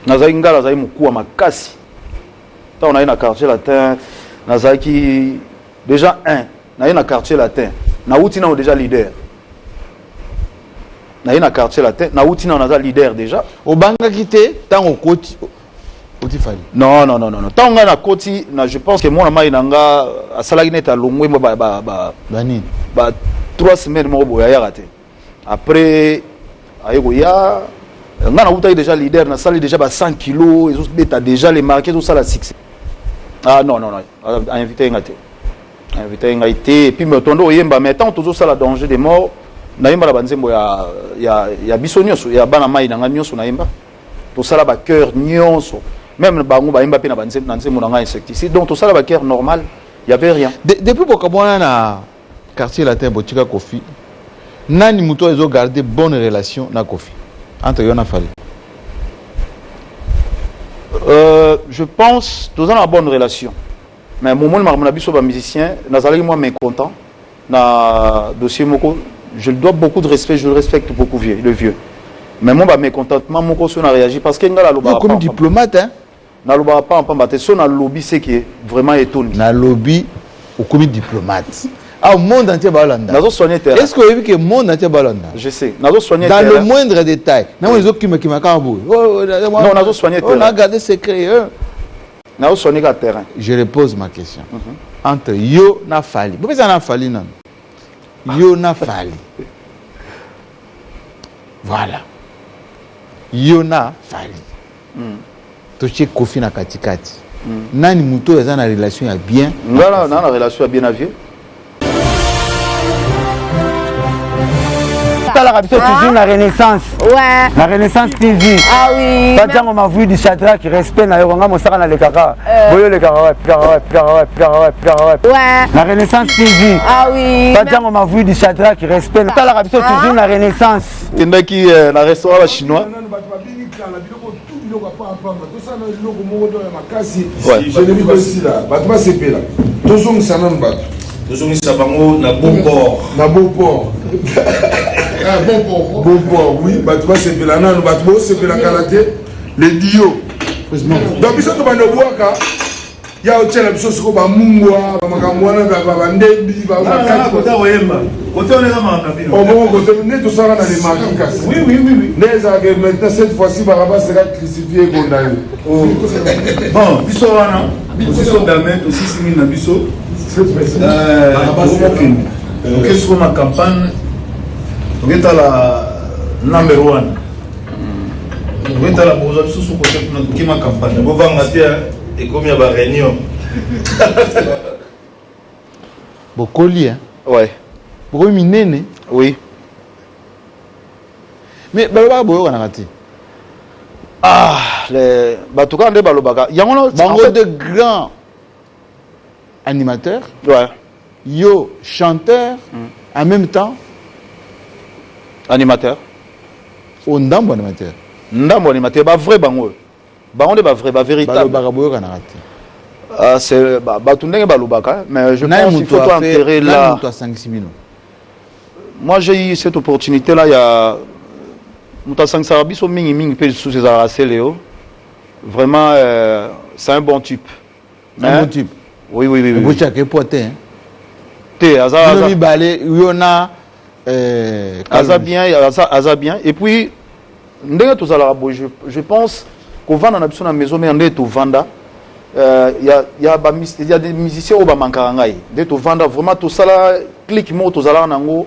nazali ngala nazali mokuwa makasi tant on a na quartier latin nazali déjà na na quartier latin na uti na déjà leader na quartier latin na uti na naza leader déjà au banga quitté tant au côté non tant on a na côté na je pense que moi na nga asalaki neta longwe bani 3 semaines mo boya ya raté après ayeko ya nga na uta déjà leader na sali déjà 100 kilos et beta déjà les marqués tout ça la 6 non invité ngate invité ngate et puis me tondo yemba mais tant toujours ça la danger des morts na yemba la banzembo ya biso nyonso ya bana mai na nga nyonso na yemba tout ça la ba cœur nyonso même bango ba yemba pe na banzembo na nzembo na nga insecticide donc tout ça la ba cœur normal il y avait rien depuis bokabona na quartier latin botika Kofi nani muto ezo garder bonne relation na Kofi entre Yona Fali. Je pense tous en bonne relation mais moment mon abisso ba musicien nazali moi mécontent na dossier moko je dois beaucoup de respect je le respecte beaucoup le vieux mais moi ba mécontentement moko so na réagir parce que ngala loba comme diplomate hein na loba pas en pambate so na lobby c'est qui est vraiment étonné na lobby ou comme diplomate au monde entier balanda est-ce que vous avez que le monde entier balanda je sais nazo soigner dans le moindre détail na les autres qui makabo non nazo soigner on a gardé secret nazo soigner le terrain je repose ma question entre yo na Fali vous pensez na Fali non yo na Fali voilà yo na Fali toche Kofi na katikati nani muto eza na relation ya bien ngala na relation ya bien à vieux la toujours la Renaissance. Ouais. La Renaissance TV. Ah oui. Pas tant on m'a vu du chatra qui respecte na yonga mo saka na le kaka. Boyo le kaka, ouais. La Renaissance TV. Ah oui. Pas tant on m'a vu du chatra qui respecte la radio toujours la Renaissance. Tendaki na restaurant chinois. Je ne vis pas ici là. Batma c'est là. Tozong sanan bat. Tozong sabango na bon port. Na bon port. Bon port, oui. Batma c'est là. Non, Batma c'est là karaté. Les dio. Donc ils sont dans le bois car il y a aussi la chose comme Mungwa, Makamwana, Ndebi, côté on est dans ma cabine. Au moment où on est tout ça dans les marques. Oui. Les agents maintenant cette fois-ci Barabas sera crucifié et condamné. Bon, biso wana, position d'Amet aussi simi na biso. Qu'est-ce qu'on a campagne? On est à la number 1. On est à la bourgeoisie sous côté qui ma campagne. Bon va mater et comme il y a une réunion. Bokoli hein. Ouais. Bokoli minene. Oui. Mais baloba boyo kanakati. Ah, les batuka nde balobaka. Yangono bango de grands animateurs. Ouais. Yo chanteur en même temps animateur. O ndambo animateur. Ndambo animateur ba vrai bango. Bango de ba vrai ba véritable. Balobaka boyo kanakati. Ah c'est batundenge balobaka mais je pense qu'il faut enterrer là. Moi j'ai eu cette opportunité là il y a Moutasang Sarabiso mingi pe sous ces aracés Léo. Vraiment c'est un bon type. Un bon type. Oui. Vous checkez poté hein. Té Aza balé yona Aza bien et puis ndenge tous ala je pense qu'on va dans la maison mais ndé to vanda il y a des musiciens au Bamankarangai ndé to vanda vraiment tout ça là clique mo to zala nango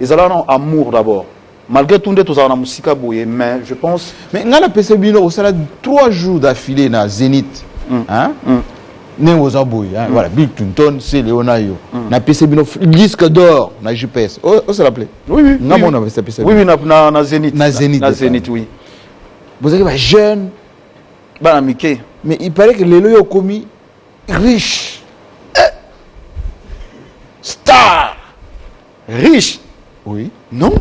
ils ont amour d'abord malgré tout ndé to zala na musika boye mais je pense mais ngala pese bino au sala 3 jours d'affilée na Zénith hein né aux aboy hein voilà Bill Clinton c'est Léonayo na pese bino disque d'or na GPS oh ça l'appelait oui na mon avait pese oui na Zénith na Zénith oui vous avez un jeune bana Mickey mais il paraît que les loyaux commis riche star riche oui non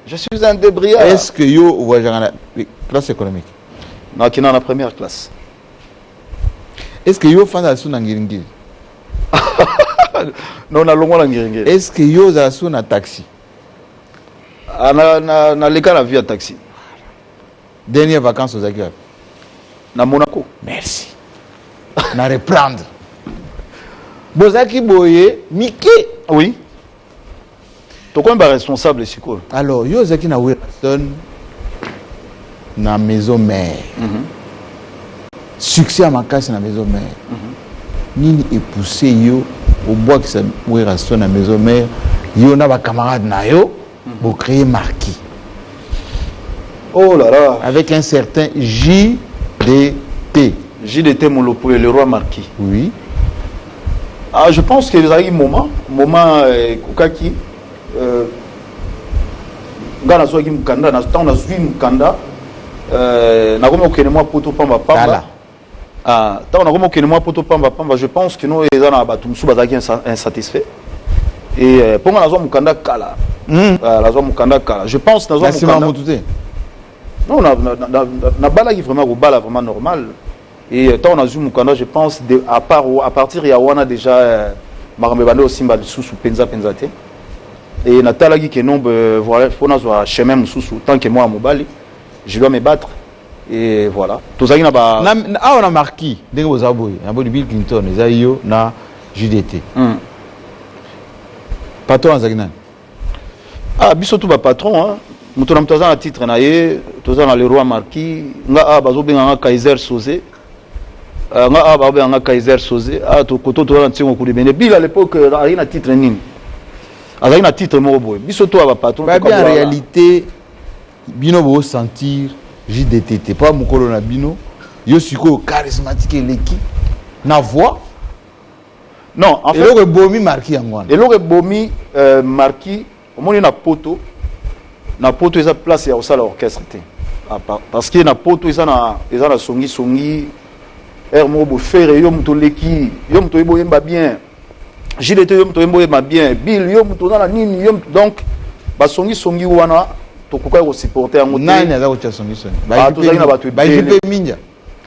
je suis un débrouillard est-ce que yo voyage dans la classe économique non qui est dans la première classe est-ce que yo fan dans na ngiringiri non na longo la ngiringiri est-ce que yo za na taxi na leka la vie à taxi dernière vacances aux Zakiwa na Monaco. Merci. Na reprendre. Bozaki boye Mickey. Oui. Tu es responsable ici quoi? Alors, yo zaki na Wilson na maison mère. Succès à ma casse na maison mère. Nini est poussé yo au bois que ça Wilson na maison mère. Yo na ba camarade na yo pour créer marquis. Oh là là. Avec un certain JDT. JDT Molopo et le roi marquis. Oui. Ah, je pense que les amis moment Kukaki ngana so ki mukanda na temps na sui mukanda na komo okene moi poto pamba pamba. Ah, tant na komo okene moi poto pamba pamba, je pense que nous les ana batu musu bazaki insatisfait. Et pour moi na zo mukanda kala. La zo mukanda kala. Je pense na zo mukanda. Non, na bala qui vraiment bala vraiment normal. Et tant on a vu Mukanda, je pense, à partir il y a Wana déjà Marambebande aussi sous Penza Penzate. Et Natala qui est non, voilà, faut n'avoir chemin sous tant que moi à Mobali, je dois me battre. Et voilà. Tout ça, il n'a pas. Ah, on a marqué. Dès que vous avez Bill Clinton, les AIO, na JDT. Patron à Zagnan. Ah, bisotou ba patron, hein. Moutonam Tazan à titre naïe, Tazan à le roi marquis, nga a bazo benga Kaiser Sosé. Nga a bazo benga Kaiser Sosé. Ah, to koto to na tsingo kudibene. Bill à l'époque, rien à titre nini. Rien à titre moroboy. Bisotou ba patron. Bah bien en réalité, bino bo sentir JDT. Pas mon colonel bino. Yo siko charismatique et l'équipe. Na voix. Non, en fait. Et le bomi marquis en moi. Et le bomi marquis, au moins na poto. Na poto eza place ya osala orchestre te. Parce que na poto eza na songi air mo bo faire yo muto leki yo muto yebo yemba bien. JDT yo muto yembo yemba bien. Bill yo muto na nini yo donc ba songi wana to kuka ko supporter ngo te. Nani aza ko tia songi. Ba to zaki na bato ba jipe minja.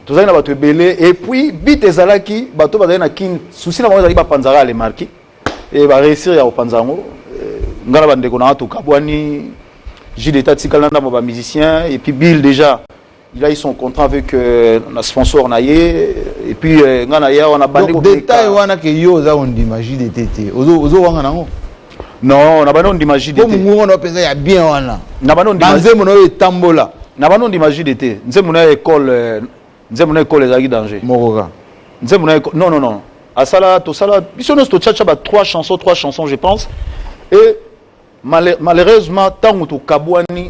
To zaki na bato belé et puis bit ezalaki bato bazali na king souci na bazali ba panzara les marquis et ba réussir ya opanzango ngala bandeko na to kabwani JDT Tikalanda ba musicien et puis Bill déjà il a eu son contrat avec un sponsor naie et puis ngana ya on a bandé donc détail wana que yo za on dit JDT ozo wanga nango non on a bandé on dit JDT comme ngo no pesa ya bien wana na bandé on dit nzemo no etambola na bandé on dit JDT nzemo na école ezaki danger moroka nzemo na non asala to sala biso no to tchatcha ba trois chansons je pense et malheureusement tant que kabwani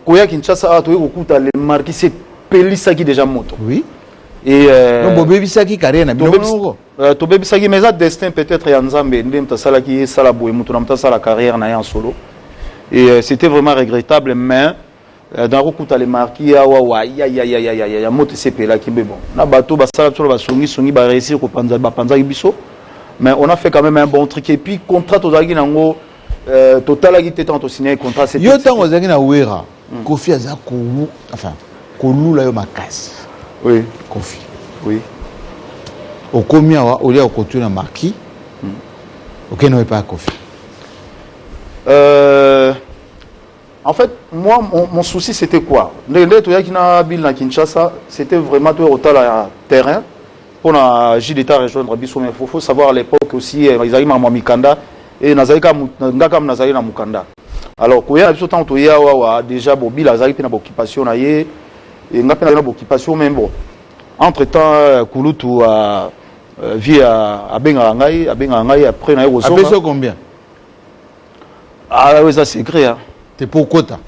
koya Kinshasa to yokuta le marquis c'est pelisaki déjà moto oui et non bobebisaki carrière na bino to bebisaki mais ça destin peut-être ya nzambe ndem ta sala ki sala boye moto na mta sala carrière na en solo et c'était vraiment regrettable mais dans yokuta le marquis ya wa ya moto c'est pelaki mais bon na bato ba sala sur ba songi ba réussir ko panza biso mais on a fait quand même un bon truc et puis contrat to zaki nango total a été tant signé contrat c'est yo tant ozaki na wera Kofi aza ko enfin ko lula yo makasi oui Kofi oui au combien au lieu au continue na marquis OK non pas Kofi en fait moi mon souci c'était quoi ndenge to yaki na Bill na Kinshasa c'était vraiment tout au tala terrain pour na JDT rejoindre biso mais faut savoir à l'époque aussi ils arrivent à Mikanda et nazalika ngaka nazali na mukanda alors koya biso tant to ya wa déjà Bobila azali pe na occupation na ye et ngapa na occupation même bon entre temps Kulutu a vie à benga ngai après na yo zonga après combien ah oui ça c'est secret hein t'es pour quota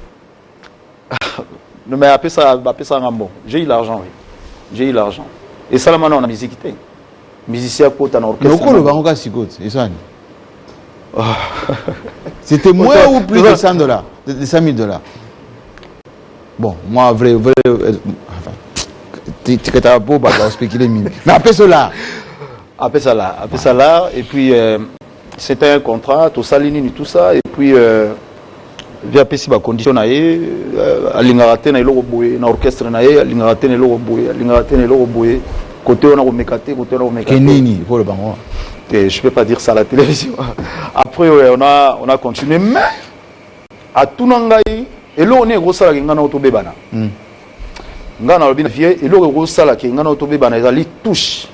non mais après ça ngambo j'ai eu l'argent oui j'ai eu l'argent et ça là maintenant on a musique musicien quota na orchestre noko lo bango sikote esani c'était moins ou plus de $100 de $100,000 bon moi vrai enfin tu t'as pas bah spéculer mine mais après cela et puis c'était un contrat tout ça ligne tout ça et puis via pesi ba condition na ye alingaraté na eloko boye na orchestre na ye alingaraté na eloko boye côté on a remekate kenini pour le bango. Et je ne peux pas dire ça à la télévision. Après, on a continué. Mais, à tout le monde, et là, on est gros, ça, on a autobébana. ngana lobi na vie eloko ko sala ke ngana tobe bana ezali touche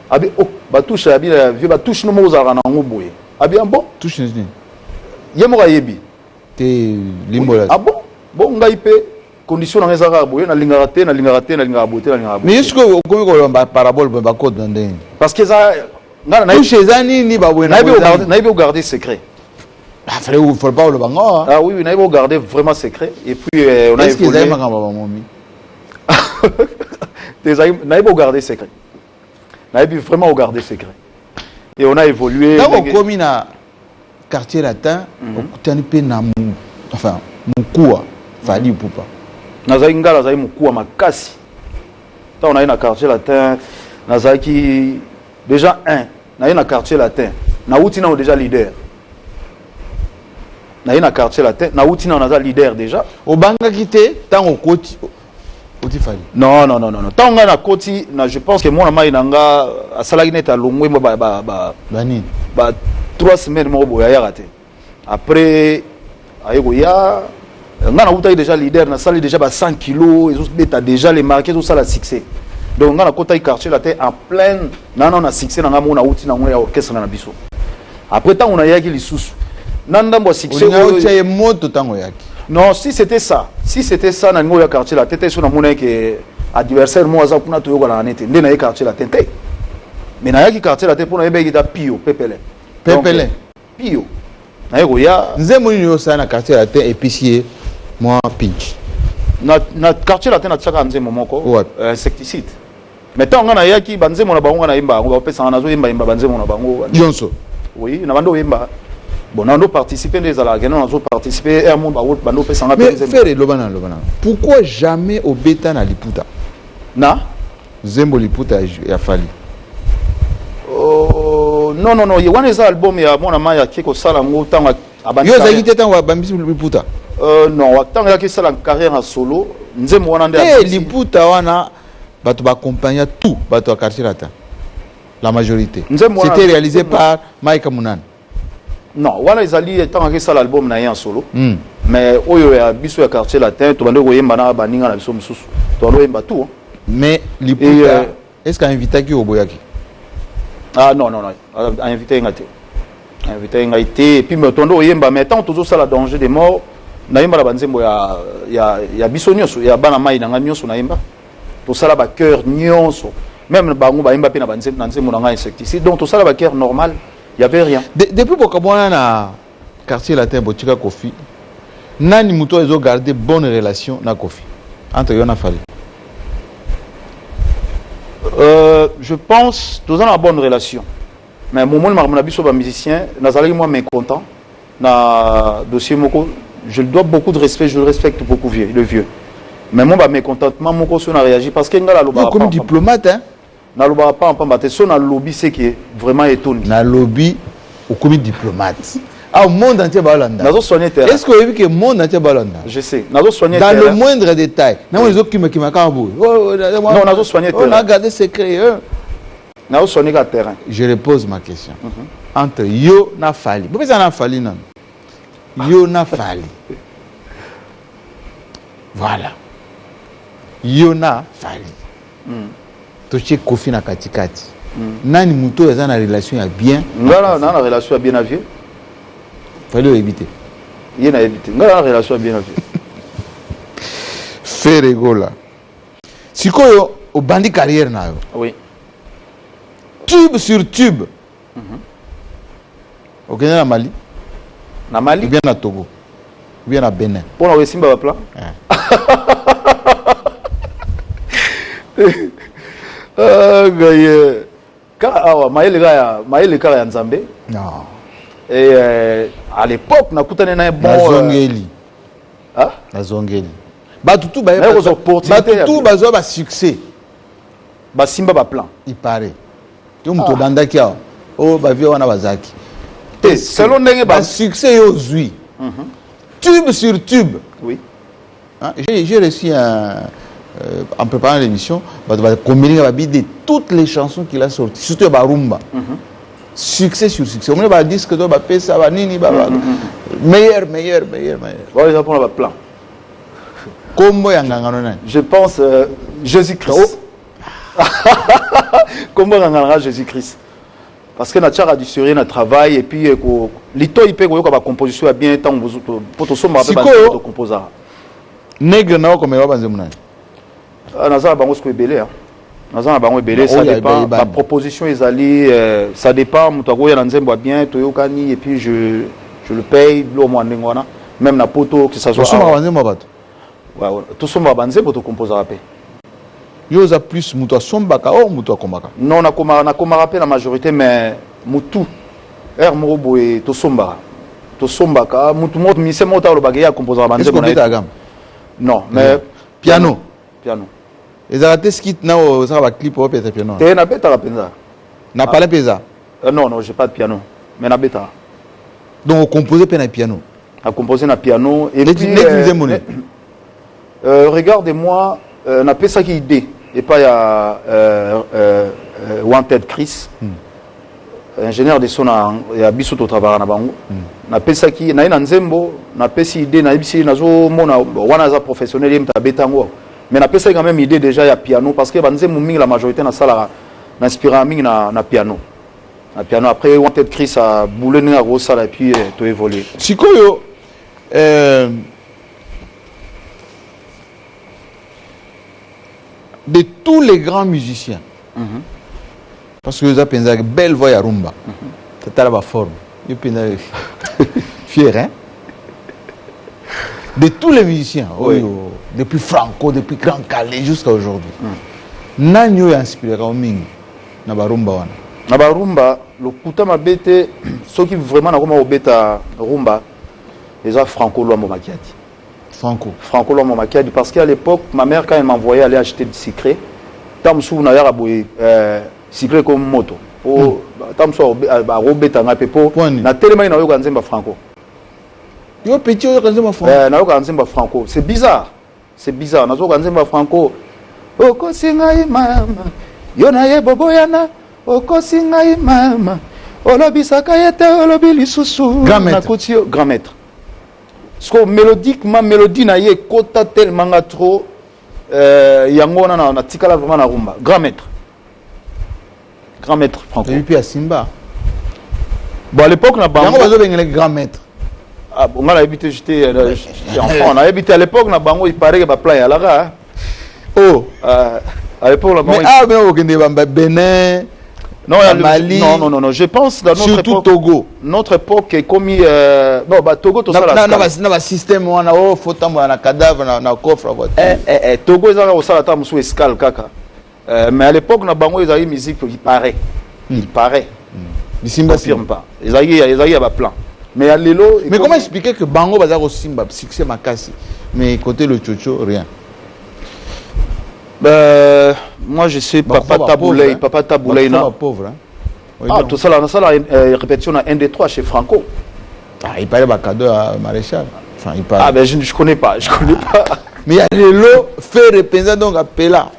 abi oh ba touche abi la vie ba touche no moza kana ngoboye abi bon touche ni yemo ka yebi te limbola ah bon ngai pe condition na ezaka boye na lingara te na bote na lingara mais est-ce que okomi ko ba parabole ba code ndenge parce que ça ngana na touche ezani ni ba boye na ibe garder secret. Ah, frère, il faut pas le bango. Ah oui, on a gardé vraiment secret. Et puis, on a évolué. Est-ce qu'ils ont gardé secret. On a vraiment gardé secret. Et on a évolué. Dans le commis na quartier latin, on a peu na enfin, mon coua, fali ou pas. Nazaïnga, nazaï mon coua makasi. On a eu un quartier latin, nazaïki déjà on a eu un quartier latin. Na outina on déjà leader. Na ina quartier latin na outina on a leader déjà au banga quitté tant au côté au fali non tant on a côté na je pense que mon amai nanga asalaki neta longwe bani 3 semaines mo boya ya raté après ayeko ya ngana outai déjà leader na sali déjà 100 kilos et beta déjà les marqués tout ça la succès donc ngana côté quartier latin en plein non na succès na mona outina ngwe ya orchestre na biso après tant on a yaki lisusu Nandambo succès non si c'était ça na ngo ya quartier la tête sur na mona que adversaire moi za kuna to yoka na nete ndé na quartier la tête mais na yaki quartier la tête pour na yebe kita pio pepele pio na yego ya nzemo ni yo ça na quartier la tête épicier moi pinch na quartier la tête na tsaka nzemo moko insecticide mais tant on a yaki banzemo na bango na imba on va pesa na zo imba banzemo na bango Jonso oui na bando imba. Bon, on a participé des alagènes, on a participé à un monde où on a fait. Mais frère, Lobana. Pourquoi jamais au Beta na Liputa? Na? Zembo Liputa a fallu. Non, il y a un album, il y a mon ami qui est au Salango, tant à Yo Zagite tant wa Bambisi Liputa. Non, tant qu'il y a une carrière en solo, Nzemo wana ndé. Eh, Liputa wana, bato ba accompagner tout, bato a quartier latin. La majorité. C'était réalisé par Mike Mounan. Non, wana ezali tant que ça l'album na en solo. Mais oyo ya biso ya quartier latin, to bande ko yemba na baninga na biso mususu. To ndo yemba tout. Mais Liputa est-ce qu'a invité qui au Boyaki? Ah non, a invité ngate. Invité ngate et puis me tondo yemba mais tant toujours ça la danger des morts. Na yemba la banzembo ya biso nyonso ya bana mai na nyonso na yemba. To sala ba cœur nyonso. Même bango ba yemba pe na banzembo na nzembo na insecticide. Donc to sala ba cœur normal. Il n'y avait rien. Depuis que on a na quartier latin Botika Kofi, nani muto ils ont gardé bonne relation na Kofi entre Yona Fali. Je pense tous en bonne relation. Mais mon marmonabi sur un musicien, nazali moi mécontent na dossier moko, je lui dois beaucoup de respect, je le respecte beaucoup le vieux. Mais moi mécontentement mon coach a réagi parce que ngala loba comme diplomate hein. Na loba pas en pambate so na lobby c'est qui est vraiment étonné. Na lobby au comme diplomate. Ah, au monde entier balanda. Est-ce que vous avez vu que le monde entier balanda? Je sais. Dans le moindre détail. Non, les autres qui me carabou. Non, nazo soigner terrain. On a gardé secret. Nazo soigner terrain. Je repose ma question. Entre yo na Fali. Pourquoi ça na Fali non? Yo na Fali. Voilà. Yo na Fali. Toche Kofi na katikati. Nani muto ya na relation ya bien. Ngala na relation ya bien à vieux. Fallait éviter. Il a évité. Ngala na relation bien à vieux. Faire rigola. Sikoyo au bandi carrière na yo. Oui. Tube sur tube. Au Kenya na Mali. Na Mali. Ou bien na Togo. Ou bien na Benin. Pour na Simba ba plan. Maël Kaya Nzambe. Non. Et à l'époque, na kutane na bon. Nazongeli. Ah? Nazongeli. Batutu ba opportunité. Ba succès. Ba Simba ba plan. Il paraît. Yo muto danda kia. Oh ba vie wana bazaki. Et selon ndenge ba succès yo zui. Tube sur tube. Oui. Hein? J'ai reçu en préparant l'émission, de toutes les chansons qu'il a sorties, surtout Barumba. Succès sur succès. On va dire que tu vas ça, nini, meilleur. Bon, ils ont pris le plan. Kombo ya nganga nona. Je pense Jésus-Christ. Comment on Jésus-Christ? Parce que notre a du sérieux notre travail et puis l'ito il peut que la composition est bien tant pour tout sombre pour composer. Nègre na comme va banze mona. Naza bango ce belé. Naza bango belé ça dépend la proposition ezali ça dépend mutako ya nzembo bien toyokani et puis je le paye lo mo ndengwana même na poto que ça soit. Sombre banze mo bato. Ouais, tout sombre banze pour tout composer rapé. Yoza plus muto sombaka ou muto komaka. Non na koma rappel la majorité mais mutu mobo et to sombaka. To sombaka mutu mot mi se mota lo bagaya composer banze bon. Est-ce que non, mais piano. Piano. Et ça a été skit na o ça va clip au piano. T'es na beta la penza. Na pas la pesa. Non, j'ai pas de piano, mais na beta. Donc on compose pe na piano. A composer na piano et puis regardez-moi na pesa qui idée et pas ya Wanted Chris. Ingénieur de son ya biso to travailler na bango. Na pesa qui na nzembo na pesi idée na bisi nazo mona wana za professionnel yem ta betango. Mais na pesa quand même idée déjà ya piano parce que banzembo mingi la majorité na sala na inspirant mingi na piano. Na piano après Wanted Chris a boulé na gros sala et puis to évoluer. Sikoyo de tous les grands musiciens. Parce que vous avez une belle voix à rumba. C'est à la forme. Fier, hein? De tous les musiciens, oui. Depuis Franco, depuis Grand Calais jusqu'à aujourd'hui. Nanyo est inspiré au Ming. Naba rumba wana. Naba rumba, le kuta mabete, ceux qui vraiment n'ont pas beta rumba, les a Franco Luambo Makiadi. Franco Luambo Makiadi, parce qu'à l'époque, ma mère quand elle m'envoyait aller acheter du secret, tam sou na yara boye cycle comme moto o tam so ba robeta nga pepo na telema ina yo kanzemba Franco yo petit yo kanzemba Franco na yo kanzemba Franco c'est bizarre na zo kanzemba Franco oko singa mama yo na ye bobo yana oko singa mama olobisaka yete olobi lisusu na koti grand maître parce que mélodiquement mélodie na ye kota tellement trop yango na tikala vraiment na rumba grand maître Franco et puis à Simba bon à l'époque na bango yango bazo bengele grand maître ah bon on a habité j'étais enfant on a habité à l'époque na bango il paraît que ba plan ya lara oh à l'époque la bango mais au Kende bamba Bénin non Mali non je pense dans notre époque Togo notre époque est comme bon bah Togo tout ça là na système wana o fotamba na cadavre na coffre quoi Togo ezaka au sala tamu sous escale kaka mais à l'époque na bango ezali musique il paraît Simba confirme pas ezali ya ba plan mais à lelo mais comment expliquer que bango bazako Simba succès makasi mais côté le chocho rien. Moi je sais Papa Taboulay non pauvre hein. Ah tout ça là répétition à 1 2 3 chez Franco. Ah il parlait cadeau à Maréchal. Enfin il parle. Ah ben je connais pas. Mais il y a les lots fait représenter donc à Pela.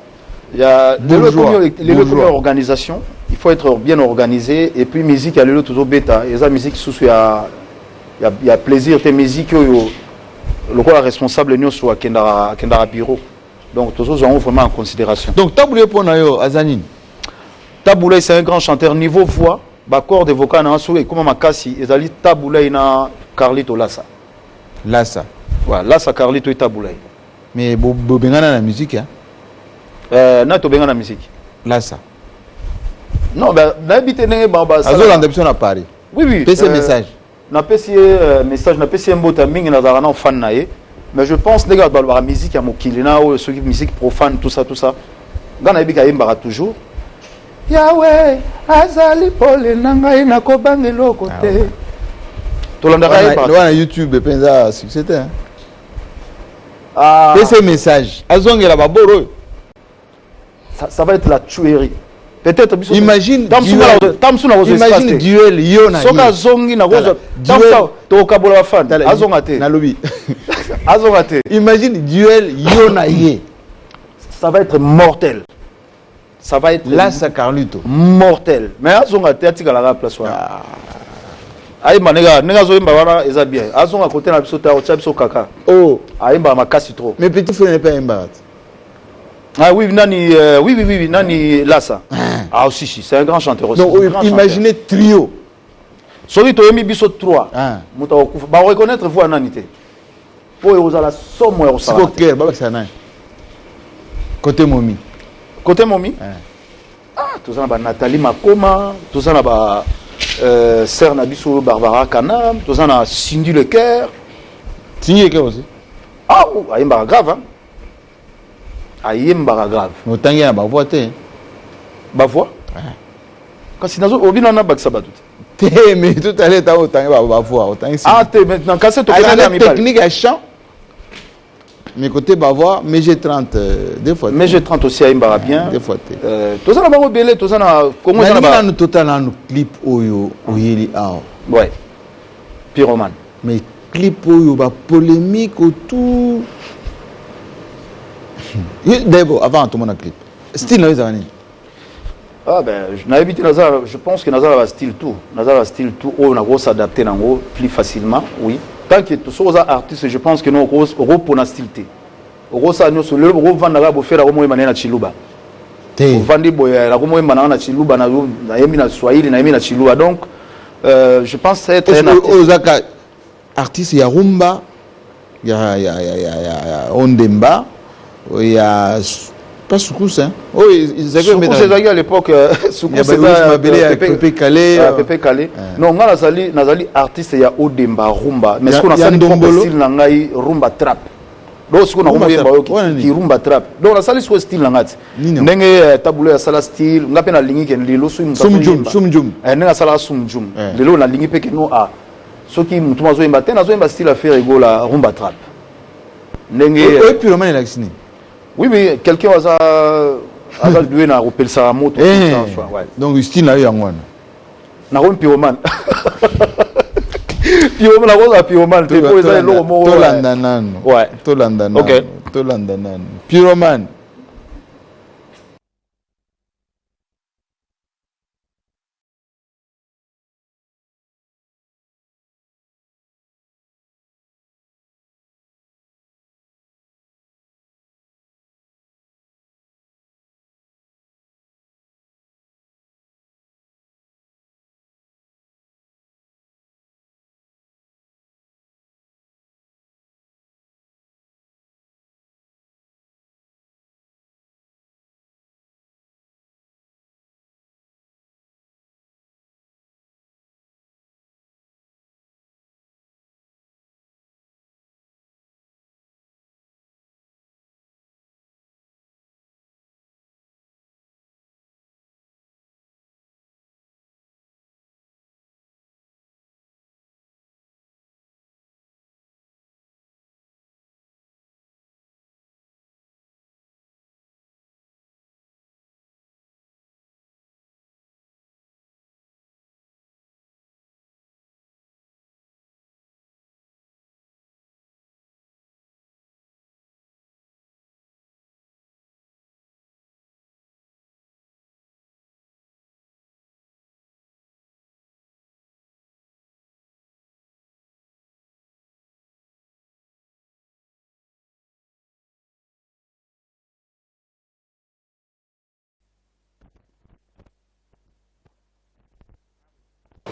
Il y a les lots comme organisation, il faut être bien organisé et puis musique il y a les lots toujours bêta et ça musique sous il y a plaisir tes musiques le quoi responsable nous soit Kendara bureau. Donc, tous ceux ont vraiment en considération. Donc, Taboulay Ponayo, Azanine. Taboulay, c'est un grand chanteur. Niveau voix, accord de vocal, et comme Makasi, ils allaient Taboulay na Carlito Lassa. Lassa. Ouais, Lassa, Carlito et Taboulay. Mais Bobengana la musique, hein? Non, Bobengana la musique. Lassa. Non, ben, n'habitez pas. Azo l'ambition à Paris. Oui. PC message. Na PC message, na PC mbota mingi na zarana fan nae. Mais je pense que la musique à Mokilina ou ceux qui musique profane tout ça Gana Ebika Imbara toujours Yahweh azali pole nangai na kobangelo côté Tolandara Imbara YouTube penza succès hein. PC message azongela baboro ça va être la tuerie. Peut-être imagine imagine duel yona soka zongi na roza duel to kabola fan azongate na lobby azongate imagine duel yona ye ça va être mortel. Ça va être là ça Carlito mortel mais azongate atika la place ayemba nega zoyemba wana eza bien azonga côté na biso ta otia biso kaka Oh, ayemba makasi trop. mais petit frère n'est pas Mbarat. Ah oui nani oui nani Lassa. Ah aussi c'est un grand chanteur aussi. Donc imaginez trio. Soki toyemi biso 3. Ah. Muta okufa ba reconnaître vous nani te. Po ezala somo ya C'est osala. clair, baba ça n'a. Côté Momi. Côté Momi. Ah, tout ça na ba Nathalie Makoma, tout ça na ba sœur Nabiso Barbara Kanam, tout ça na Cindy Lecoeur. Signé que aussi. Ah, ayemba grave hein. Ayemba grave. Mais autant qu'il y a ba voix té. Ba voix. Kasi nazo obina na bakisa batut. Té mais tout à l'heure autant qu'il y a ba voix, autant ici. Ah, t'es maintenant cassé to la mi technique à chant. Mais côté ba voix, mais j'ai 30 deux fois. Mais j'ai 30 aussi ayemba bien. Deux fois té. Tout ça na ba belé, tout ça na comment ça na ba. Mais nous total dans clip oyo oyeli a. Ouais. Pyroman. Mais clip oyo ba polémique autour. D'abord avant tout le monde clip. Style là ils Ah ben, je pense que Nazar va style tout. Nazar va style tout. On a s'adapter nango plus facilement, oui. Tant que tous les artistes, je pense que nous on pour na style té. On ça nous sur le on vend na bo faire au moins na chiluba. té. On vend des boya la au moins na chiluba na yemi na Swahili na yemi na chiluba. Donc je pense que c'est un artiste. Artiste ya rumba, ya ondemba, ya pas soukous hein. Oh ils avaient à l'époque soukous c'était Pépé Calé. Pépé Calé. Non, nga nazali artiste ya odemba rumba, mais ce qu'on a sali style na ngai rumba trap. Donc ce qu'on a qui rumba trap. Donc la sali soit style na ngati. Ndenge taboulo ya sala style, nga pe na lingi ken lelo sumjum. Nga sala sumjum. Lelo na lingi pe ke no a. Soki mutu mazo yemba te nazo yemba style affaire egola rumba trap. Ndenge et puis le man il a signé. Oui, mais quelqu'un a doué na repel sa moto. Donc style là il y a un na ron pyroman. Pyroman la rose pyroman te po eza lo mo. Tolandanan. Ouais. Tolandanan. OK. Tolandanan. Pyroman.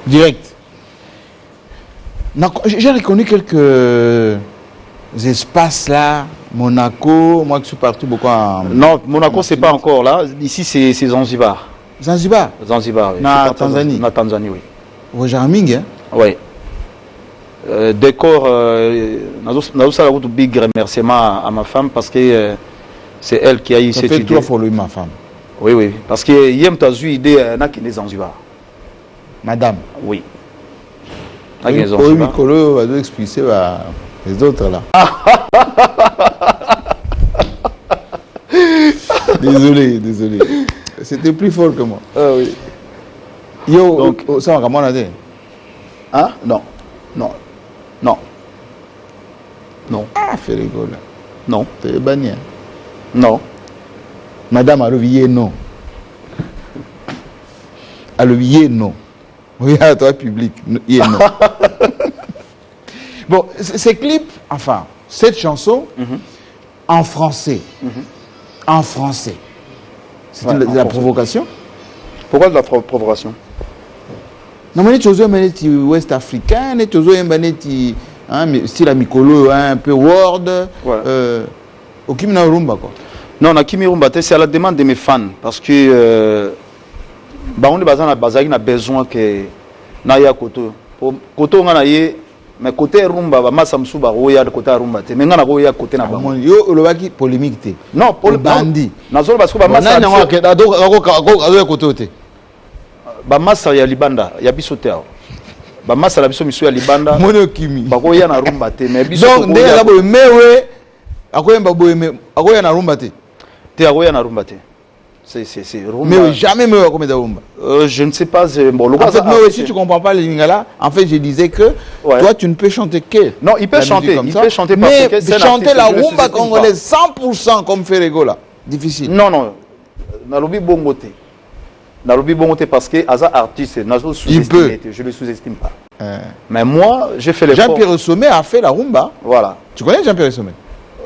Direct. J'ai reconnu quelques espaces là, Monaco, moi qui suis parti beaucoup en... Non, Monaco c'est pas encore là, ici c'est Zanzibar. Zanzibar? Zanzibar, oui. Na Tanzanie? Na Tanzanie, oui. Rojarming, hein? Oui. Décor, nous avons un big remerciement à ma femme parce que c'est elle qui a eu cette idée. Ça fait 3 fois lui, ma femme. Oui, oui, parce que hier, tu as eu l'idée de Zanzibar. Madame? Oui. Oui, Mikolo va nous expliquer les autres là. Désolé. C'était plus fort que moi. Ah oui. Yo, donc, ça va comment on a dit? Hein? Non. Ah, fais rigole. Non. T'es banni. Non. Madame a levié non. A levié non. Oui, à toi, public. Yeah, non. Bon, ces clips, enfin, cette chanson, en français. En français. C'était Ouais, la provocation. Pourquoi de la provocation? Non, mais tu as un ouest africain, tu as un style amicolo, un peu word. Au Kimina Rumba, quoi. Non, na Kimi Rumba, c'est à la demande de mes fans. Parce que on a besoin que Naya Koto. Koto, on a mais côté Rumba, bah, Massa Msouba, Roya, côté Rumba, mais on a Roya côté Nabamo. Yo, le baki polémique. Non, pour le bandit. Nazol, parce que Massa. Massa ya Libanda, ya bisote. Massa la biso miso ya Libanda. Mono Kimi. Bakoya na Rumba te, mais biso. Donc, dès la boue, mewe, akoya na Rumba te. Te akoya na Rumba te. C'est Rumba. Mais jamais mewe akoya na Rumba. Je ne sais pas. Bon, en fait, mewe, si tu comprends pas les lingala, en fait, je disais que toi, tu ne peux chanter que. Non, il peut chanter. Il peut chanter parce mais que chanter la Rumba congolaise 100% comme Ferrego là, difficile. Non, non. Nalobi bongote. Nalobi bongote parce que Aza artiste, il peut. Je ne le sous-estime pas. Mais moi, j'ai fait l'effort. Jean-Pierre Sommet a fait la Rumba. Voilà. Tu connais Jean-Pierre Sommet?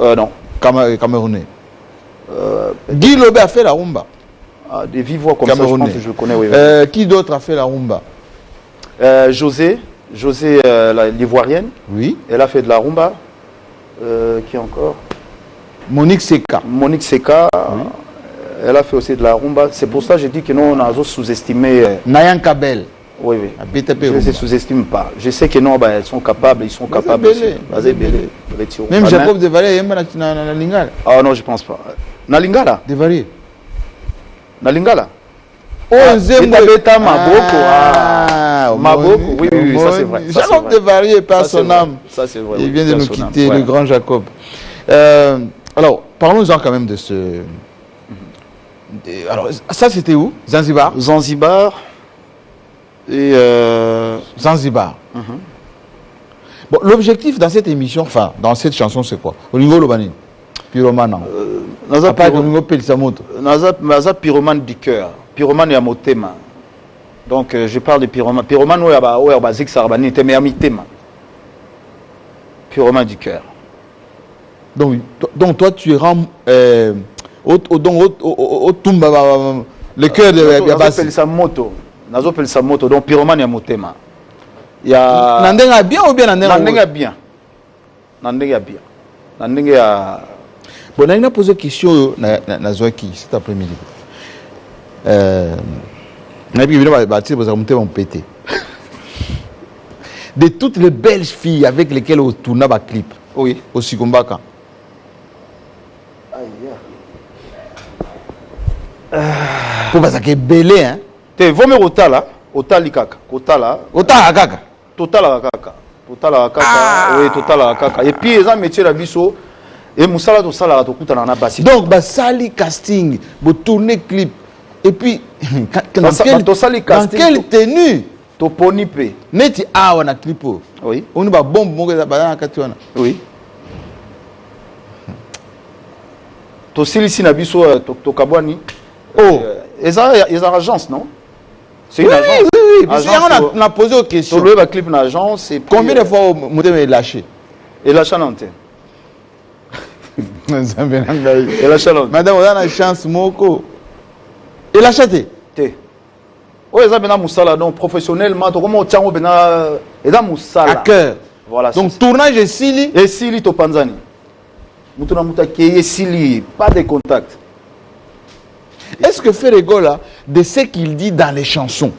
Non. Camerounais. Guy Lobé a fait la Rumba. Des vives voix comme ça, je pense que je le connais. Oui, oui. Qui d'autre a fait la Rumba? José, l'ivoirienne. Oui. Elle a fait de la Rumba. Qui encore? Monique Seka. Monique Seka. Oui. Elle a fait aussi de la Rumba. C'est pour ça que je dis que nous, on a sous-estimé. Nayan Kabel. Oui, oui. Je ne les sous-estime pas. Je sais que non, elles sont capables. Ils sont capables. Même Jacob Devalier, il y a na Lingala. Ah non, je ne pense pas. Na Lingala? Devalier. Na Lingala? Oh, Beta Maboko. Maboko, oui, oui, ça c'est vrai. Jacob Devalier, par son âme. Ça c'est vrai. Il vient de nous quitter, le grand Jacob. Alors, parlons-en quand même de ce... Alors, ça c'était où? Zanzibar? Zanzibar. Et Zanzibar. Bon, l'objectif dans cette émission, enfin, dans cette chanson, c'est quoi? Au niveau Lobani? Pyromane. Pas au niveau Pelsamoto. Naza pyromane du cœur. Pyromane ya motema. Donc, je parle de pyromane. Pyromane, oui, c'est Sarbani, pyromane du cœur. Donc, toi, tu rends au Tumba, le cœur de Yabasi. Nazo Pelsamoto, donc pyromane ya motema. Ya Nandenga bien ou bien Nandenga bien. Nandenga bien. Nandenga. Bon, on a posé une question à Zoaki cet après-midi. De toutes les belles filles avec lesquelles on tourne un clip, oui, au Sikombaka. Pour parce que belé, hein. Te vome otala, otali kaka, otala. Otala kaka. Totala kaka. Totala kaka. Oui, totala kaka. Et puis les métiers la biso et musala to sala to kutana na basi. Donc basali casting, vous tourner clip et puis dans quelle tenue to poni pe. Neti awa na clip. Oui. On ba bombe mo ka ba katiwana. Oui. To silisi na biso to kabwani. Oh, ils ont agence, non? C'est une agence. Oui, oui. Parce qu'on a posé une question. Sur le clip d'agence. Combien de fois vous avez lâché? Et lâché non. Et lâché non. Madame, on a la chance, Moko. Et lâché? Oui, ils ont moussala, donc professionnellement, comment on tient au bena, ils ont moussala. À cœur. Voilà. Donc tournage et Sili. Et Sili to Panzani. Moutona mouta qui Sili, pas de contact. Est-ce que Ferrego là, de ce qu'il dit dans les chansons,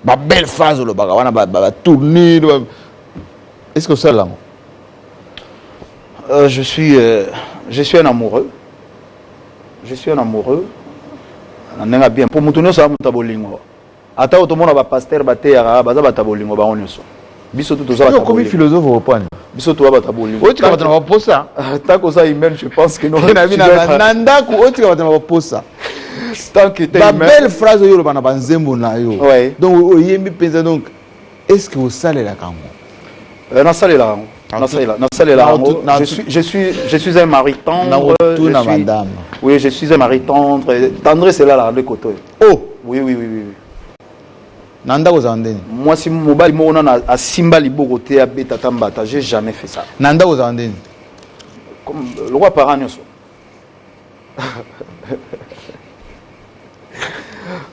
ma belle phrase, le bagawana, tourner, est-ce que c'est là? Je suis un amoureux. Je suis un amoureux. On bien. Pour moutonner ça, moutabolingo. Ata otomona ba pasteur ba terre, ba za batabolingo ba onyoso. Biso tout ça. Comme philosophe au point. Biso tout batabolingo. Oui, tu vas te poser ça. Tant que ça humain, je pense que non. Nanda ku tu vas te poser ça. Tant que tu la belle phrase yo bana banzembo na yo. Donc oyembi penza donc est-ce que vous salez la kango? Na salé la. Je suis un mari tendre. Madame. Oui, je suis un mari tendre. Tendre, c'est là, de côté. Oh! Oui. Nanda ozandeni. Moi si mobile mo na a simba liboko te a beta tambata, j'ai jamais fait ça. Nanda ozandeni. Comme le roi Paranioso.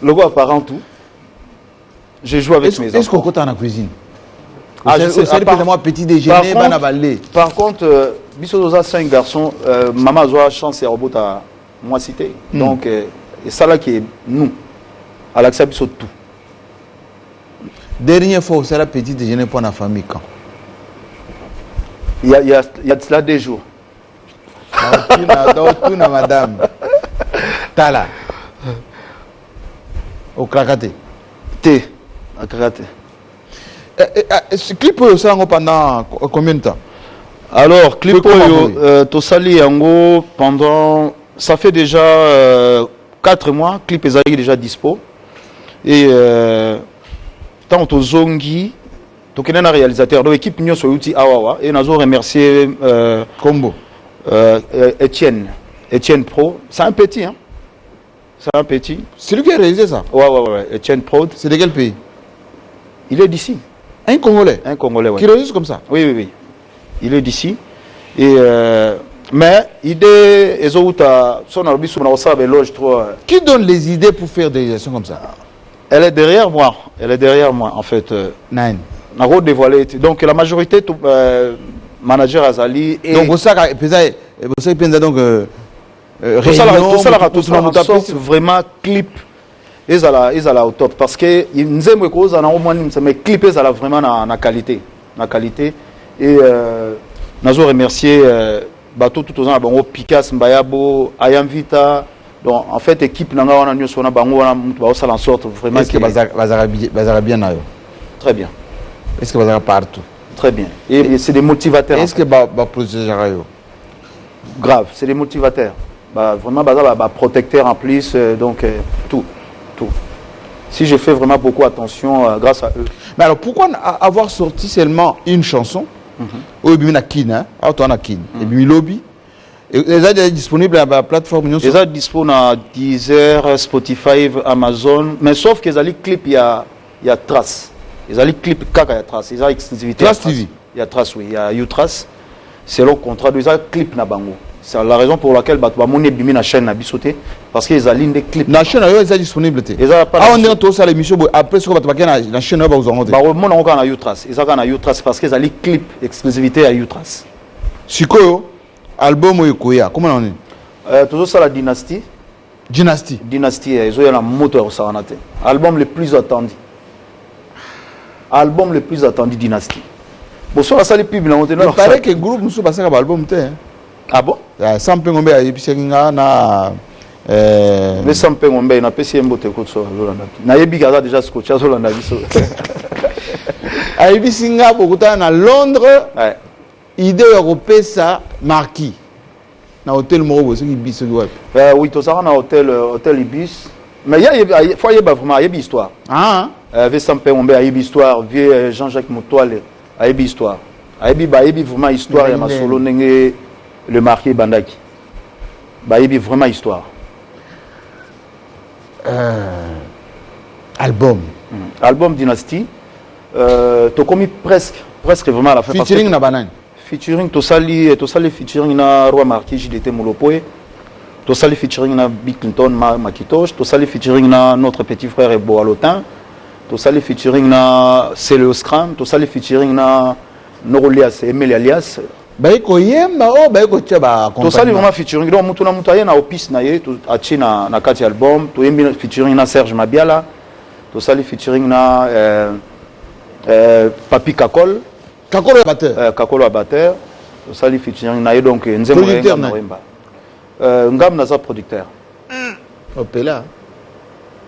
Le roi parent tout. J'ai joué avec mes enfants. Est-ce qu'on compte en cuisine? Ah, je sais, moi petit déjeuner, par contre, Bissodoza 5 garçons, maman a chance et robot à moi cité. Donc, et ça là qui est nous, à l'accès Bisso tout. Dernière fois, c'est la petit déjeuner pour la famille quand? Il y a cela des jours. Tout na madame. Tala. Au Krakate. T. À Krakate. Ce clip ça pendant combien de temps? Alors, clip Tosali Yango pendant. Ça fait déjà 4 mois. Clip est déjà dispo. Et tant que Zongi, tu es un réalisateur de l'équipe Nyo Soyuti Awawa. Et nous avons remercié Combo. Etienne Pro. C'est un petit, hein? C'est un petit. C'est lui qui a réalisé ça? Ouais. Etienne Pro. C'est de quel pays? Il est d'ici. Un Congolais? Un Congolais, oui. Qui réalise comme ça? Oui. Il est d'ici. Et mais idée qui donne les idées pour faire des réalisations comme ça? Elle est derrière moi. En fait. Nine. Donc la majorité manager Azali et donc vous savez donc vraiment clip ils allaient au top parce que ils aiment cause en au moins mais clip ils allaient vraiment na qualité et nous remercier bateau tout aux ans bango Picasso Mbayabo Ayamvita donc en fait équipe nanga wana nyoso na bango wana mutu ba sala en sorte vraiment que bazara bien nayo très bien est-ce que bazara partout très bien et c'est des motivateurs est-ce que ba protéger rayo grave c'est des motivateurs vraiment bazara protecteur en plus donc tout si je fais vraiment beaucoup attention grâce à eux. Mais alors pourquoi avoir sorti seulement une chanson au début na kin hein auto na kin et puis lobby et déjà disponible à la plateforme déjà disponible à Deezer, Spotify, Amazon mais sauf que les clips il y a trace les clips kaka il y a trace ils ont exclusivité Trace TV il y a trace oui il y a YouTrace c'est le contrat de clip na bango. C'est la raison pour laquelle bah mon bimi na chaîne na bisoté parce que les lignes des clips na chaîne est disponible on est tout ça l'émission après ce que bah na chaîne ba vous en bah mon on na YouTrace ils ont na YouTrace parce que les clips exclusivité à YouTrace sikoyo album okoya comment on est toujours ça la dynastie ils ont la moto au saranate album le plus attendu dynastie bon ça ça les pubs là on il paraît que groupe nous passé un album ah bon? Sans pengombe à Episenga na mais sans pengombe na pesi mbote ko so Zolanda na yebiga déjà ce coach Zolanda biso à Episenga bokuta na Londres idée européenne ça marquis na hôtel moko ce qui biso wapi oui to ça na hôtel Ibis mais il y a faut y a vraiment il y a histoire avec sans pengombe il y a histoire vieux Jean-Jacques Motoile il y a histoire il y a vraiment histoire ya masolo ndenge le marqué Bandaki. Il y a vraiment histoire. Album. Album Dynastie. Tu as commis presque vraiment à la fin. Featuring na banane. Featuring, tu sali featuring na Roi Marquis, JDT Molopoe. Tu sali featuring na Bill Clinton, Makitosh. Tu sali featuring na notre petit frère Ebo Alotin. Tu sali featuring na Célio Scram. Tu sali featuring na Norolias, Emile Alias. Baiko yemba o baiko tchaba to sali vraiment featuring donc mutu na ye na opis na ye to achi na kati album to yembi featuring na Serge Mabiala to sali featuring na Papi Kakol batteur to sali featuring na ye donc Nzemo Wemba ngam na za producteur opela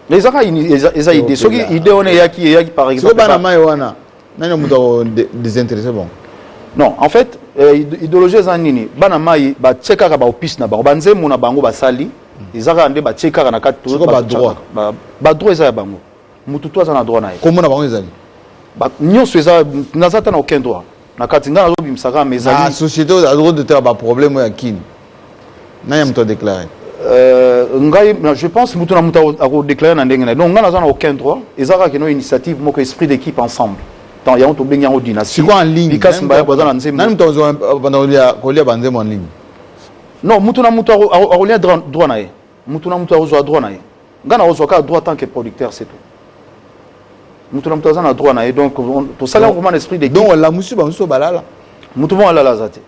les aka eza idée soki idée on yaki par exemple so bana mai wana nani muto désintéressé bon non en fait idéologie za nini bana mai ba tcheka ba opis na bango banzemu na bango basali izaka nde ba tcheka na kati to ba droit eza ya bango mutu to za na droit na ye comment na bango ezali ba nyonso eza nazata na aucun droit na kati ngana zo bimsaka mais ezali société a droit de ter ba problème ya kin na ya mto déclarer je pense que nous avons déclaré dans le donc nous n'avons aucun droit et ça a une initiative mon esprit d'équipe ensemble tant il y a un bien en dynastie c'est quoi en ligne non mutu na mutu a droit na ye mutu na mutu a droit na ye ngana ozwa ka droit tant que producteur c'est tout mutu na mutu a droit na ye donc to sala vraiment esprit d'équipe donc la musu ba musu balala mutu mo ala la zate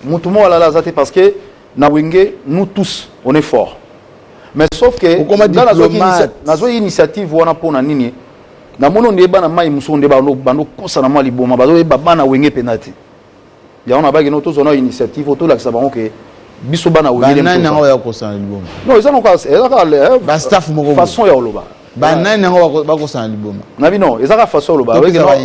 mutu mo ala la zate parce que na wenge nous tous on est fort mais sauf que na zo initiative wana pona nini na mono ndeba na mai musu ndeba bando kosa na mali boma bazo bana wenge penalty ya on a ba gino to zona initiative to la que ça va que biso bana wenge non ya kosa na liboma non ils ont quoi ba staff moko façon ya oloba banani ngo ba kosa na liboma na bino ezaka façon oloba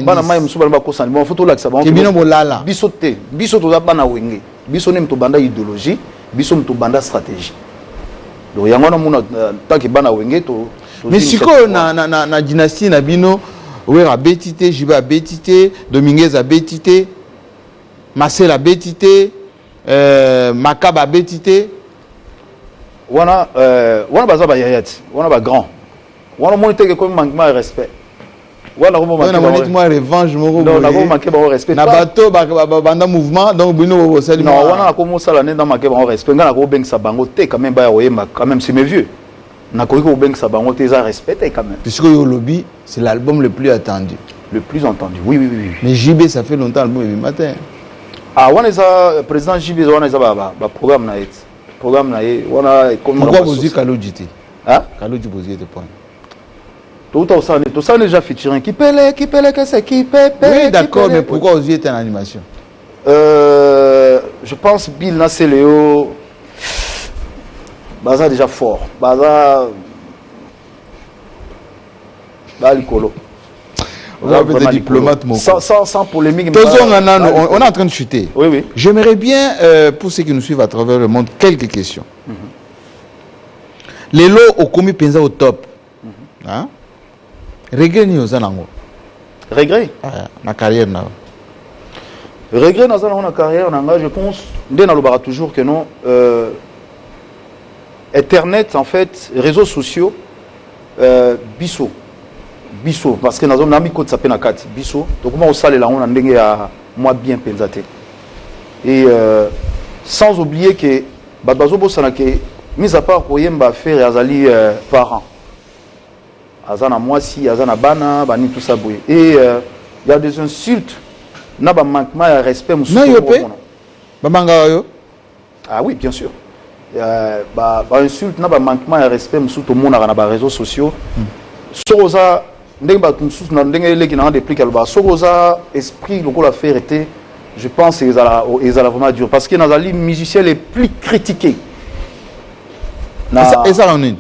bana mai musu ba kosa na liboma faut to la que ça va que bino bolala biso to bana wenge biso ne mto banda idéologie biso mto banda stratégie donc yango na mona tant que bana wenge to mais siko na dynastie na bino wera betité jiba betité dominguez a betité Marcel a betité Makaba betité wana baza ba yayati wana ba grand wana monite que comme manquement de respect wana ko manquement moi revanche moko non na ko manquement de respect na bato banda mouvement donc bino ko sali non wana ko mo sala ne dans manquement de respect ngana ko bengisa bango te quand même ba oyema quand même c'est mes vieux na ko bengisa bango te za respecté quand même puisque yo lobby c'est l'album le plus attendu oui mais JB ça fait longtemps l'album du matin ah wana za président JB wana za ba programme na it programme na ye wana comme pourquoi vous dites Kalojité hein Kalojité vous dites point tout ça déjà featuring qui pèle que c'est qui pèle oui d'accord mais pourquoi vous dites en animation je pense Bill Naseléo baza déjà fort baza Balikolo on a des diplomates sans polémique on est en train de chuter oui j'aimerais bien pour ceux qui nous suivent à travers le monde quelques questions les lots au commis penza au top hein regret ni ozanango regret ma carrière na regret na zana na carrière na je pense ndena lobara toujours que non internet en fait réseaux sociaux biso parce que nazo nami code sapena kati biso donc comment on sale là on a ndenge ya moi bien pensate et sans oublier que bazo bosana que mis à part koyemba faire azali parents azana mwasi azana bana bani tout ça boye et il y a des insultes na ba manquement de respect musu ba manga yo ah oui bien sûr ba insulte na ba manquement de respect musu to mona na ba réseaux sociaux soza ndenge ba musu na ndenge leki na déplique ba soza esprit lokola faire était je pense ils ala vraiment dur parce que nazali musiciens les plus critiqués et ça en une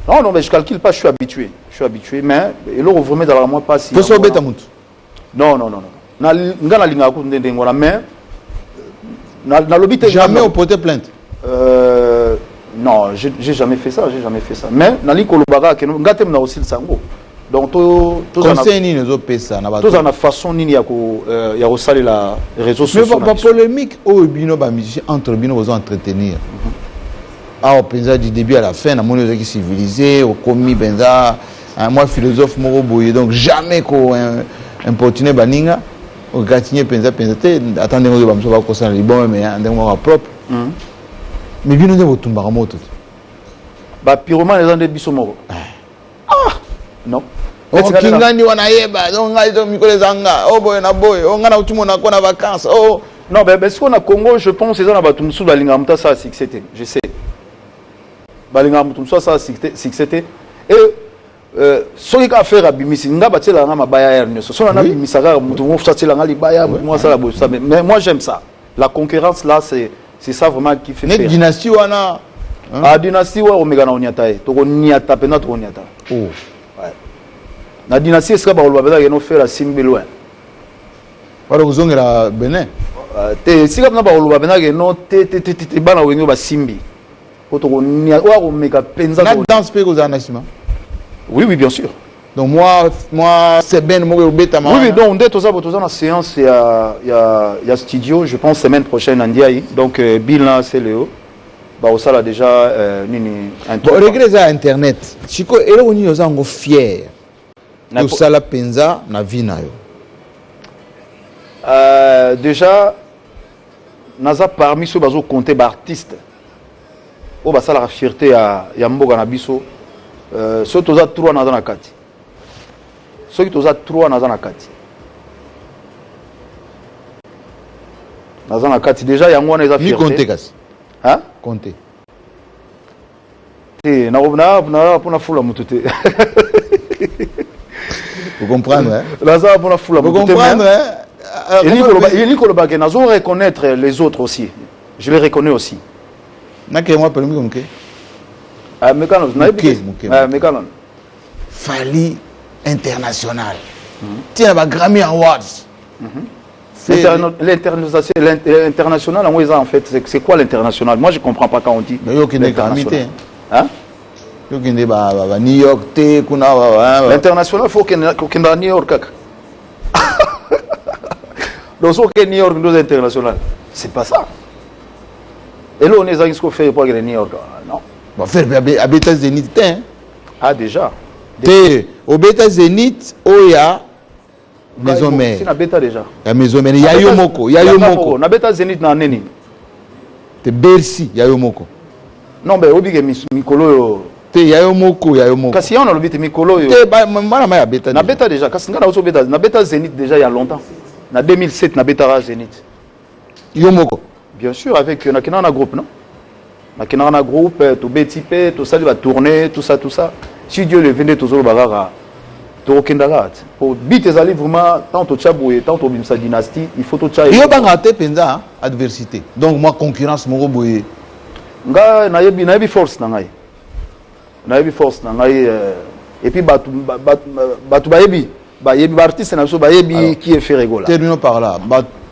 non mais je calcule pas je suis habitué mais et là vraiment dans la moi pas si non na ngana linga ko ndende ngora mais na lobité jamais au porter plainte non j'ai jamais fait ça mais na li kolobaka que ngate na aussi le sango donc to conseil ni nous pesa na ba to na façon nini ya ko saler la réseaux sociaux mais pas polémique au bino ba musicien entre bino vous entretenir au penza du début à la fin na moni qui civilisé au commis penza moi philosophe moko boye donc jamais ko importuner baninga au gratinier penza attendez moi ba mso ko sana libon mais ndenge mo propre mais bino de botumba moto ba pyromane les ande biso moko non kingani wana yeba donc ngai to mikole zanga o boye na boye o ngana utumo na kona vacances oh non mais parce qu'on a Congo je pense c'est ça na batumsu balinga muta ça succès je sais balinga mutumsu ça succès et soki ka faire abimisi nga batela nga mabaya ya nyoso so na bimisaka mutu mo fatela nga libaya moi ça la bossa mais moi j'aime ça la concurrence là c'est ça vraiment qui fait faire dynastie wana ah dynastie wa omega na onyata e to koniata pena to koniata oh ouais na dynastie sera ba olwa beza no faire simbi loin wala kuzongera Benin te sika na ba olwa bena ke no te bana wengo ba simbi ko to konia wa omega penza na danse pe ko za nasima oui bien sûr donc moi c'est ben mo beta ma oui donc dès toza na séance il y a studio je pense semaine prochaine en Ndiaye donc Bill là c'est Léo ça là déjà nini bon regret à internet siko elo oni ozango fier to sala penza na vie na yo déjà naza parmi ceux bazo compter ba artiste o ba sala fierté ya mboga na biso ceux toza 3 naza na kati ceux qui toza 3 naza na kati naza na kati déjà yango wana eza fierté mi compter kasi hein compter na pona fula mututé vous comprendre hein naza pona fula vous mututé comprendre hein il Koloba nazo reconnaître les autres aussi je les reconnais aussi nake moi permis comme que mécanos na mécanos Fally international tiens ba Grammy Awards l'international en fait c'est quoi l'international moi je comprends pas quand on dit mais yo qui n'est Grammy hein yo qui n'est ba New York te kuna l'international faut qu'il na New York donc ce New York nous international c'est pas ça et là on est à ce qu'on fait pour New York non va faire à Beta Zénith ah déjà te au Beta Zénith oya maison mère c'est na Beta déjà ya maison mère ya yo moko na Beta Zénith na neni te Bercy ya yo moko non mais obige mikolo yo te ya yo moko kasi on a lobité mikolo yo te ba mala ma ya Beta na Beta déjà kasi ngana oso Beta na Beta Zénith déjà il y a longtemps na 2007 na Beta Zénith yo moko bien sûr avec na kinana groupe non na kinana groupe to betipe to sali va tourner tout ça si Dieu le venait toujours bagara to kendalat pour bit ezali vraiment tant to chaboué tant to bimsa dynastie il faut to cha yo banga te penza adversité donc moi concurrence moko boye nga na yebi force na ngai et puis batu bayebi artiste na so bayebi qui est fait rigola terminons par là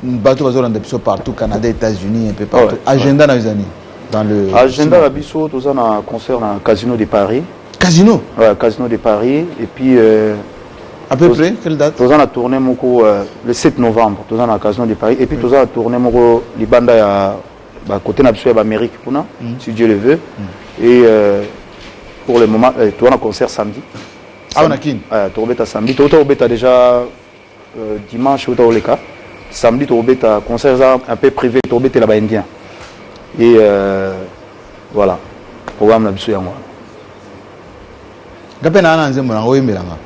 bato bazolanda biso partout Canada États-Unis un peu partout agenda na zani dans le agenda la biso toza na concert na Casino de Paris Casino Casino de Paris et puis à peu près quelle date toza na tournée moko le 7 novembre toza na Casino de Paris et puis toza na tournée moko libanda ya ba côté na biso ya Amérique kuna si Dieu le veut et pour le moment toza na concert samedi ah on a kin torobeta samedi torobeta déjà dimanche oleka samedi torobeta concert un peu privé torobeta là-bas indien et voilà programme na biso yango gape na nzembo na oyemelanga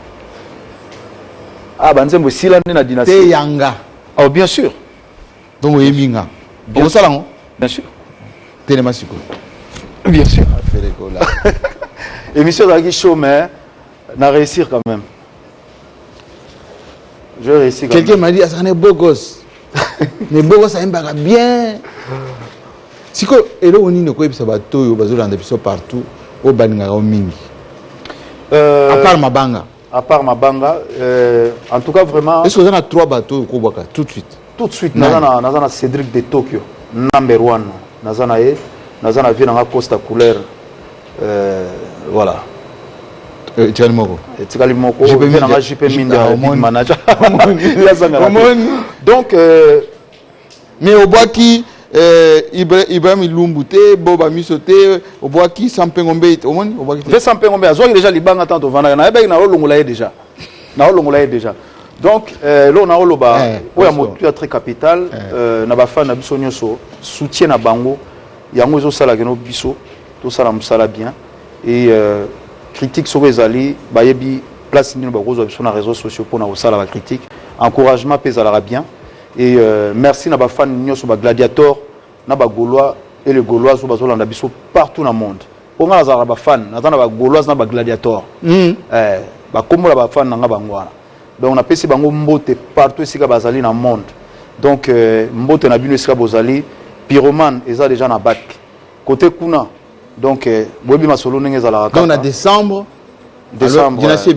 banzembo sila na dynastie te yanga oh bien sûr donc oyeminga on salango bien sûr telema siko bien sûr ferekola émission de show mais na réussir quand même je réussis quand quelqu'un m'a dit ça n'est beau gosse mais beau gosse ça imbaga bien siko elo oni ne ko ebisa bato yo bazolanda biso partout au baninga o mingi à part Mabanga en tout cas vraiment est-ce que vous avez 3 bateaux ko boka tout de suite nazana Cédric de Tokyo number 1 nazana vina Costa couleur voilà Tchalimoko je peux venir JP Minda manager donc mais au bois qui Ibrahim Lumbute Boba Misote au bois qui Sampengombe au moins au bois qui Sampengombe azo déjà libanga tanto vana na ebe na olongolaye déjà donc là on a oloba oya motu très capital na ba fan na biso nyonso soutien na bango yango zo sala keno biso to sala musala bien et critique sur ezali bayebi place ni ba gozo biso na réseaux sociaux pour na osala ba critique encouragement pesalara bien et merci na ba fan nyonso ba gladiator na ba gaulois et les gaulois so bazolanda biso partout dans le monde on a za ba fan na ba gaulois na ba gladiator ba komola ba fan na bangwana donc on a pesi bango mbote partout ici ka bazali na monde donc mbote na bino ici bozali pyromane eza déjà na bac côté kuna donc bobi masolo ndenge za la donc na décembre dynastie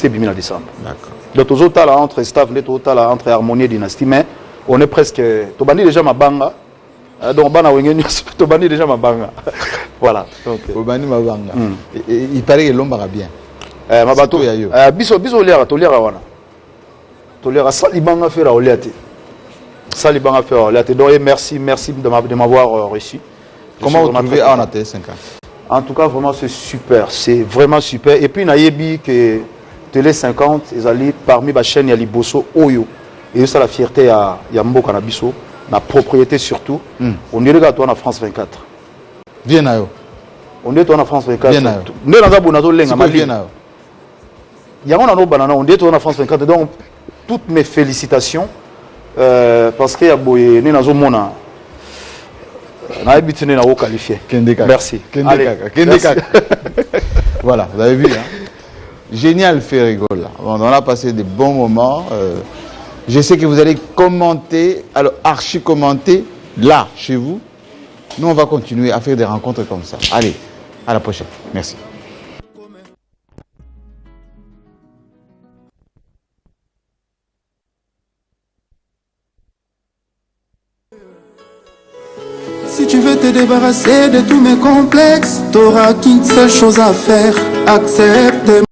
bimi na décembre d'accord donc tous là entre staff les tous là entre harmonie et dynastie mais on est presque to bandi déjà mabanga donc bana wengeni to bandi déjà mabanga voilà donc bandi mabanga il paraît que l'homme va bien mabato biso lera to lera wana to lera salibanga faire oliate salibanga faire oliate donc merci de m'avoir reçu Comment vous trouvez en ATS 5 ans? En tout cas, vraiment, c'est super. C'est vraiment super. Et puis, Nayebi, que Télé 50, ils allaient parmi les chaînes, il y a Liboso, Oyo. Et ça, la fierté à Yambo Kanabiso, la propriété surtout. On dirait que toi, en France 24. Bien, Nayo. On dirait que toi, en France 24. Bien, Nayo. Nous, on a Bonazo Lenga, Bien, Nayo. Il y a un banana, on dirait que toi, en France 24. Donc, toutes mes félicitations. Parce qu'il y a Boye, Nazo Mona. Qualifié. Merci. Voilà, vous avez vu. Hein? Génial fait rigoler. On a passé des bons moments. Je sais que vous allez commenter, alors archi-commenter là, chez vous. Nous, on va continuer à faire des rencontres comme ça. Allez, à la prochaine. Merci. Si tu veux te débarrasser de tous mes complexes, t'auras qu'une seule chose à faire, accepte.